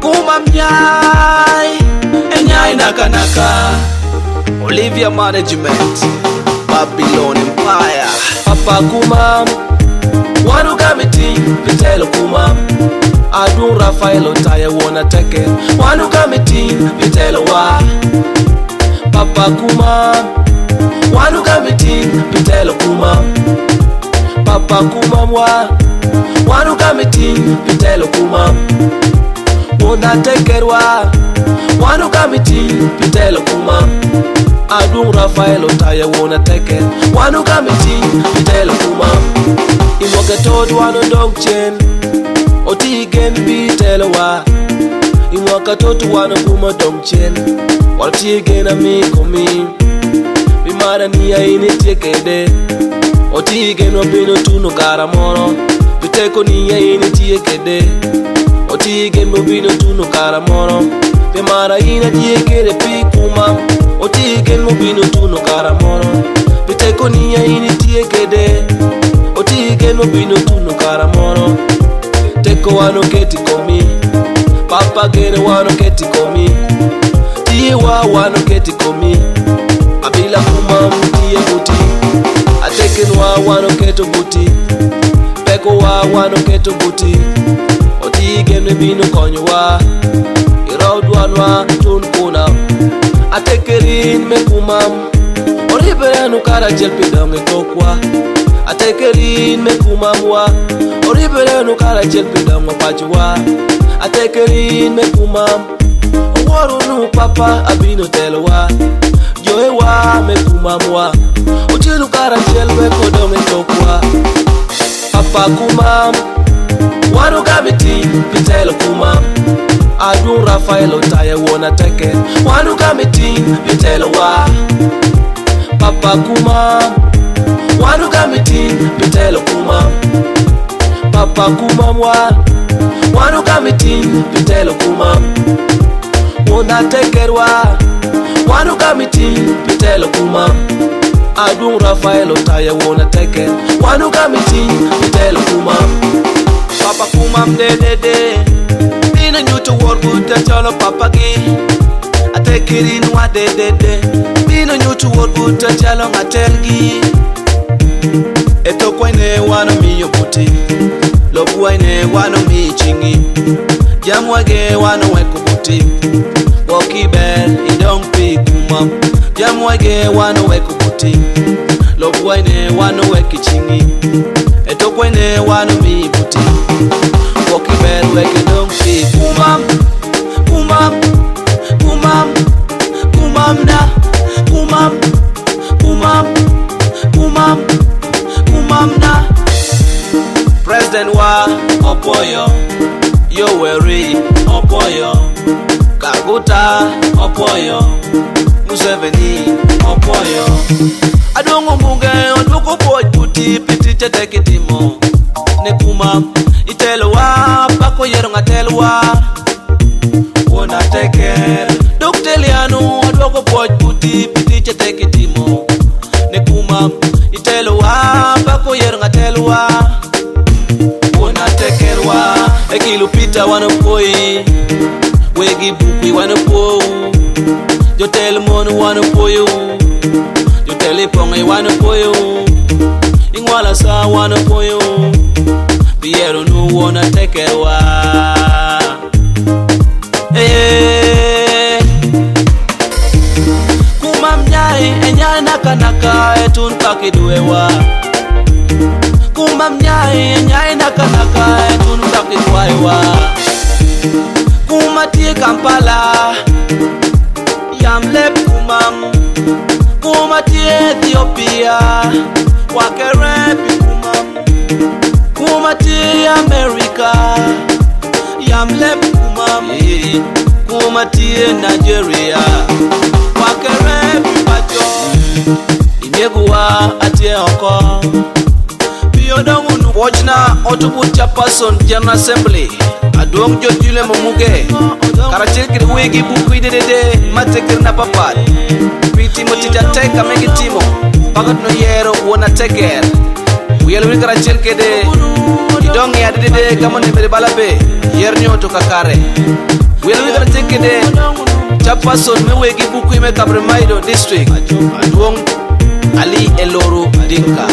Kumam nyai naka naka. Olivia Management, Babylon Empire. Papa Kumam, wanu kamiti, vitelo Kumam. Adun Rafaelo Taya wanna take it. Wanu kamiti, vitelo wa. Papa Kumam, wanu kamiti, vitelo Kumam. Papa Kumam wa. Wanu kamiti, vitelo Kumam. Wanna take it wa. Wanu kamiti, vitelo Kumam. Adun Rafaelo Taya wanna take it. Wanu kamiti, vitelo Kumam. Iwoke told wanu dog chain. Oti gen vitelo wa. Iwoke told wanu kuma dog chain. Oti gen amiko mi. Bimara niya ini kede. Oti gen wabino tunu karamoro. Biteko niya ini kede. Oti gen wabino tunu karamoro. Bimara ina kede pi Kumam. Oti gen wabino tunu karamoro. Biteko niya ini kede. Oti gen wabino tunu karamoro. Teko wano keti komi. Papa gene wano keti komi. Tiwa wano keti komi. Abila Kumam tiye buti. Ateken wa wano keto buti. Peko wa wano keto buti. Oti gene bino konyo wa. Iraud wanwa tun kuna. Atekerin me Kumam. Oribere kara jelpi donge tokwa. Atekerin me Kumam wa. Oribere kara jelpi donge pachwa. Atekerin me Kumam. Owaru nu papa abino telwa. Joe wa me Kumam wa. Uchilu kara jelwe kodome tokwa. Papa Kumam. Wanu kamiti vitelo Kumam. Adun Rafaelo Taya wanna take it. Wanu kamiti vitelo wa. Papa Kumam. Wanu kamiti vitelo Kumam. Papa Kumam wa. Wanu kamiti vitelo Kumam. Wanna take it wa. Wanu kamiti vitelo Kumam. Adun Rafaelo Taya wanna take it. Wanu kamiti vitelo Kumam. Papa Kumam de. Bina nyuto worbu te cholo papa gi. Atekirin wa de. Bina nyuto worbu te cholo ngatel gi. Eto kwene wano miyo buti. Lobu waine wano mi chingi. Jamwage wano weko buti. Woki bel idong pi Kumam. Jamwage wano weko buti. Lobu waine wano weki chingi. Eto kwene wano mi buti. Woki bel weke dong pi Kumam. Kumam. Kumam. Kumam na. Kumam. Kumam. Kumam. Kumam na. President wa Opoyo. Yoweri Opoyo. Kaguta Opoyo. Museveni Opoyo. Adongo munge oduko boy puti piti chetekitimo. Ne Kumam itelo wa bako yero ngatelo wa. Wona teker Dokteliano oduko boy puti piti chetekitimo. Ne Kumam itelo wa bako yero ngatelo wa. Wona teker wa ekilupita wanapoi. Wegi buki wanapo. Jotel monu wanapoyo. Jotel ponge wanapoyo. Ingwala sa wanapoyo. Piero nu wanna take it wa. Kumam nyai naka etun kakidwe wa. Kumam nyai naka etun kakidwe wa. Kumatie Kampala. Yamlep Kumam. Kumatie Ethiopia. Wakerepi Kumam. Kumatie America. Yamlep Kumam. Kumatie Nigeria. Wakerepi Pacho. Imekuwa atie oko. Biyodongu nu wajna otobut chairperson General Assembly. Adong jojule mamuge. Karachekiri wegi buku de matekir na papat. Piti motita teka megi timo. Pagat no yero wanna take it. Wiel wi kara chel kede idong ya de Gamo ne bere balabe yernyo to kakare. Wiel wi kara chel kede chapason me wegi buku ime Kabre Maido district Duong Ali Eloro Dinka.